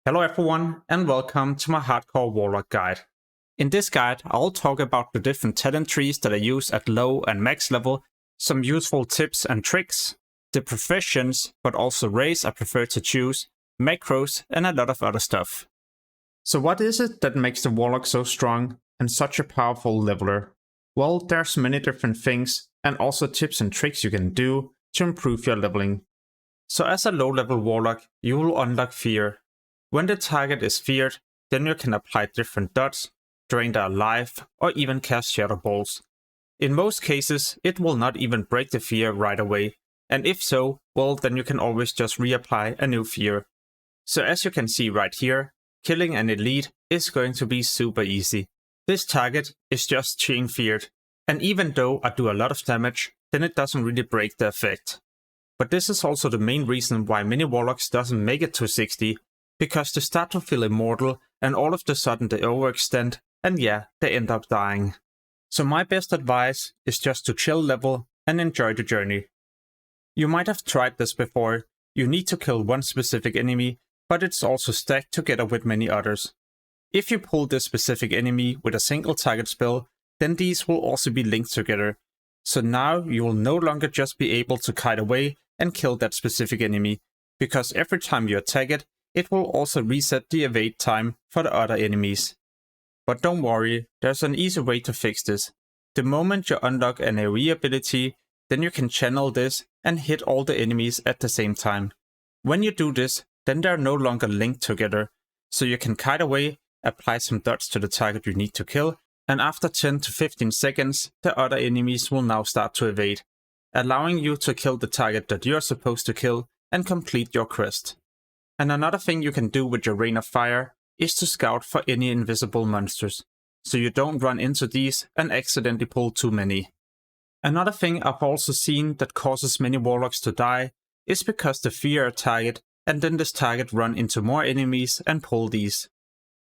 Hello everyone and welcome to my Hardcore Warlock guide. In this guide I'll talk about the different talent trees that I use at low and max level, some useful tips and tricks, the professions but also race I prefer to choose, macros and a lot of other stuff. So what is it that makes the Warlock so strong and such a powerful leveler? Well, there's many different things and also tips and tricks you can do to improve your leveling. So as a low level Warlock you will unlock Fear. When the target is feared, then you can apply different dots, drain their life, or even cast Shadow Bolts. In most cases, it will not even break the fear right away, and if so, well then you can always just reapply a new fear. So as you can see right here, killing an elite is going to be super easy. This target is just chain feared, and even though I do a lot of damage, then it doesn't really break the effect. But this is also the main reason why many Warlocks doesn't make it to 60, because they start to feel immortal and all of a sudden they overextend and yeah, they end up dying. So my best advice is just to chill level and enjoy the journey. You might have tried this before, you need to kill one specific enemy, but it's also stacked together with many others. If you pull this specific enemy with a single target spell, then these will also be linked together. So now you will no longer just be able to kite away and kill that specific enemy, because every time you attack it will also reset the evade time for the other enemies. But don't worry, there's an easy way to fix this. The moment you unlock an AoE ability, then you can channel this and hit all the enemies at the same time. When you do this, then they're no longer linked together, so you can kite away, apply some dots to the target you need to kill, and after 10 to 15 seconds, the other enemies will now start to evade, allowing you to kill the target that you're supposed to kill and complete your quest. And another thing you can do with your Rain of Fire is to scout for any invisible monsters, so you don't run into these and accidentally pull too many. Another thing I've also seen that causes many Warlocks to die is because they fear a target and then this target run into more enemies and pull these.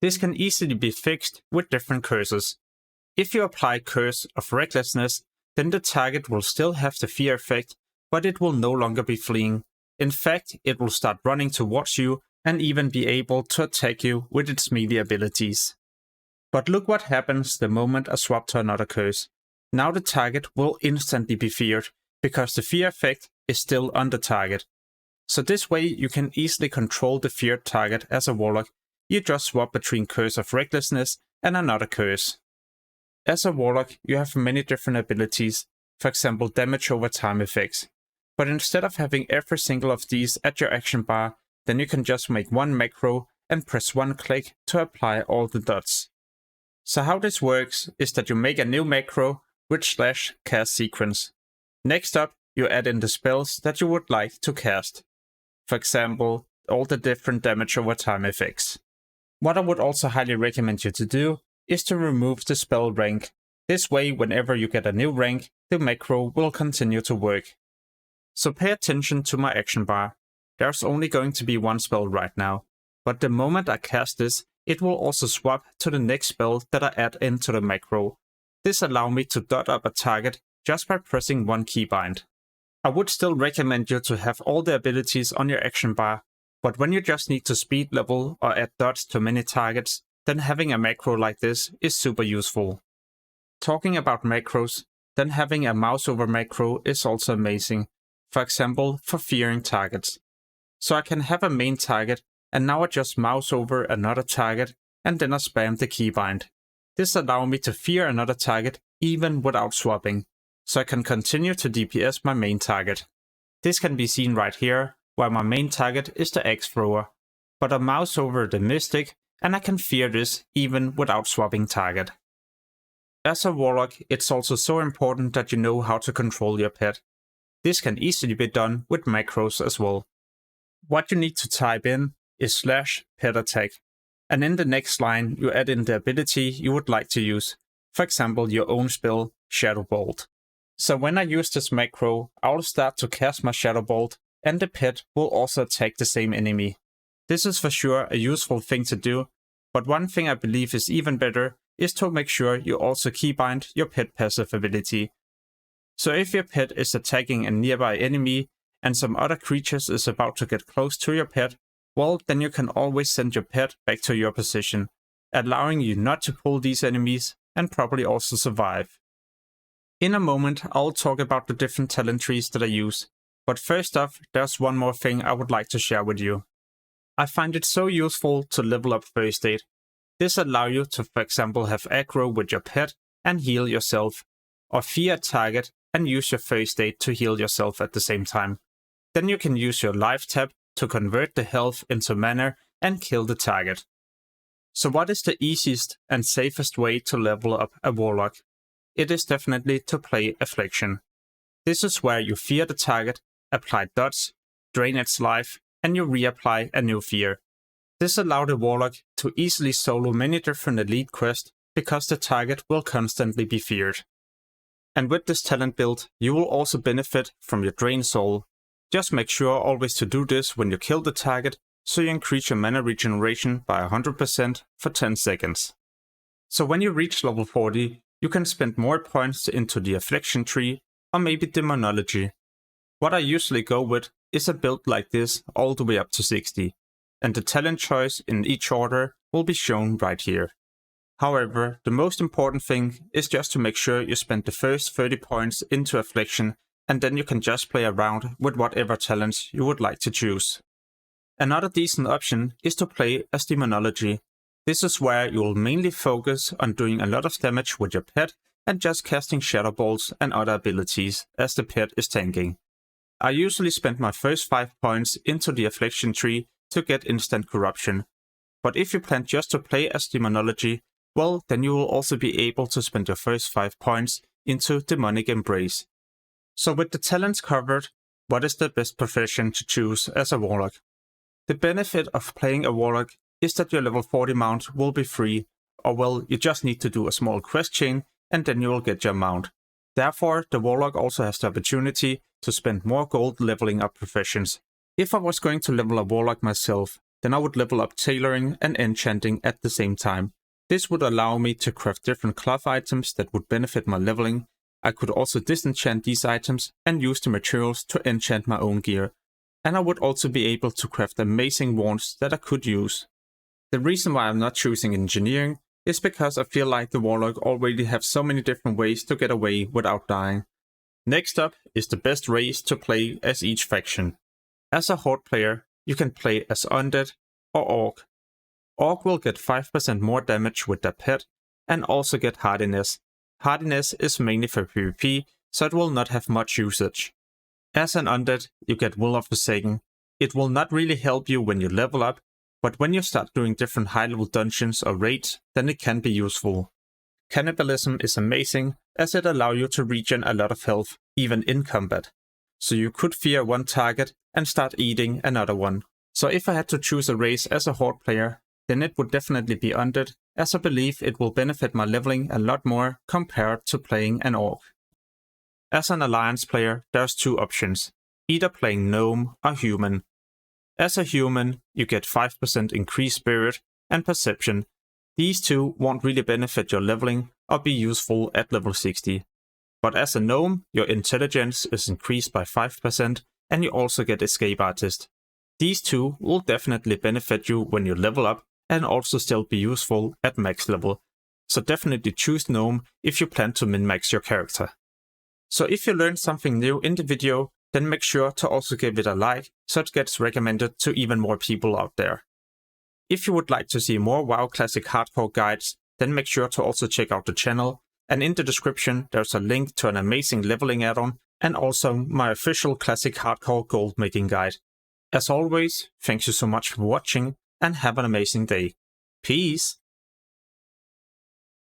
This can easily be fixed with different curses. If you apply Curse of Recklessness, then the target will still have the fear effect, but it will no longer be fleeing. In fact, it will start running towards you and even be able to attack you with its melee abilities. But look what happens the moment I swap to another curse. Now the target will instantly be feared, because the fear effect is still on the target. So this way you can easily control the feared target as a Warlock. You just swap between Curse of Recklessness and another curse. As a Warlock you have many different abilities, for example damage over time effects. But instead of having every single of these at your action bar, then you can just make one macro and press one click to apply all the dots. So how this works is that you make a new macro with /cast sequence. Next up, you add in the spells that you would like to cast. For example, all the different damage over time effects. What I would also highly recommend you to do is to remove the spell rank. This way, whenever you get a new rank, the macro will continue to work. So pay attention to my action bar. There's only going to be one spell right now, but the moment I cast this, it will also swap to the next spell that I add into the macro. This allows me to dot up a target just by pressing one keybind. I would still recommend you to have all the abilities on your action bar, but when you just need to speed level or add dots to many targets, then having a macro like this is super useful. Talking about macros, then having a mouse over macro is also amazing. For example, for fearing targets. So I can have a main target and now I just mouse over another target and then I spam the keybind. This allows me to fear another target even without swapping, so I can continue to DPS my main target. This can be seen right here, where my main target is the Axe Thrower, but I mouse over the Mystic and I can fear this even without swapping target. As a Warlock, it's also so important that you know how to control your pet. This can easily be done with macros as well. What you need to type in is /petattack, and in the next line you add in the ability you would like to use, for example your own spell, Shadow Bolt. So when I use this macro, I'll start to cast my Shadow Bolt, and the pet will also attack the same enemy. This is for sure a useful thing to do, but one thing I believe is even better is to make sure you also keybind your pet passive ability. So if your pet is attacking a nearby enemy and some other creatures is about to get close to your pet, well, then you can always send your pet back to your position, allowing you not to pull these enemies and probably also survive. In a moment, I'll talk about the different talent trees that I use, but first off, there's one more thing I would like to share with you. I find it so useful to level up first aid. This allows you to, for example, have aggro with your pet and heal yourself, or fear a target and use your first aid to heal yourself at the same time. Then you can use your life tab to convert the health into mana and kill the target. So what is the easiest and safest way to level up a Warlock? It is definitely to play Affliction. This is where you fear the target, apply dots, drain its life, and you reapply a new fear. This allows the Warlock to easily solo many different elite quests because the target will constantly be feared. And with this talent build, you will also benefit from your drain soul. Just make sure always to do this when you kill the target, so you increase your mana regeneration by 100% for 10 seconds. So when you reach level 40, you can spend more points into the Affliction tree or maybe Demonology. What I usually go with is a build like this all the way up to 60, and the talent choice in each order will be shown right here. However, the most important thing is just to make sure you spend the first 30 points into Affliction, and then you can just play around with whatever talents you would like to choose. Another decent option is to play as Demonology. This is where you will mainly focus on doing a lot of damage with your pet and just casting Shadow Balls and other abilities as the pet is tanking. I usually spend my first 5 points into the Affliction tree to get instant corruption, but if you plan just to play as Demonology, well, then you will also be able to spend your first 5 points into Demonic Embrace. So with the talents covered, what is the best profession to choose as a Warlock? The benefit of playing a Warlock is that your level 40 mount will be free, or well, you just need to do a small quest chain and then you will get your mount. Therefore, the Warlock also has the opportunity to spend more gold leveling up professions. If I was going to level a Warlock myself, then I would level up tailoring and enchanting at the same time. This would allow me to craft different cloth items that would benefit my leveling. I could also disenchant these items and use the materials to enchant my own gear. And I would also be able to craft amazing wands that I could use. The reason why I'm not choosing engineering is because I feel like the Warlock already have so many different ways to get away without dying. Next up is the best race to play as each faction. As a Horde player, you can play as Undead or Orc. Orc will get 5% more damage with their pet and also get Hardiness. Hardiness is mainly for PvP, so it will not have much usage. As an Undead, you get Will of Forsaken. It will not really help you when you level up, but when you start doing different high-level dungeons or raids, then it can be useful. Cannibalism is amazing, as it allows you to regen a lot of health, even in combat. So you could fear one target and start eating another one. So if I had to choose a race as a Horde player, then it would definitely be Undead, as I believe it will benefit my leveling a lot more compared to playing an Orc. As an Alliance player, there's two options, either playing Gnome or Human. As a Human, you get 5% increased Spirit and Perception. These two won't really benefit your leveling or be useful at level 60. But as a Gnome, your Intelligence is increased by 5% and you also get Escape Artist. These two will definitely benefit you when you level up and also still be useful at max level. So definitely choose Gnome if you plan to min-max your character. So if you learned something new in the video, then make sure to also give it a like so it gets recommended to even more people out there. If you would like to see more WoW Classic Hardcore guides, then make sure to also check out the channel, and in the description there's a link to an amazing leveling add-on and also my official Classic Hardcore gold making guide. As always, thanks you so much for watching and have an amazing day. Peace!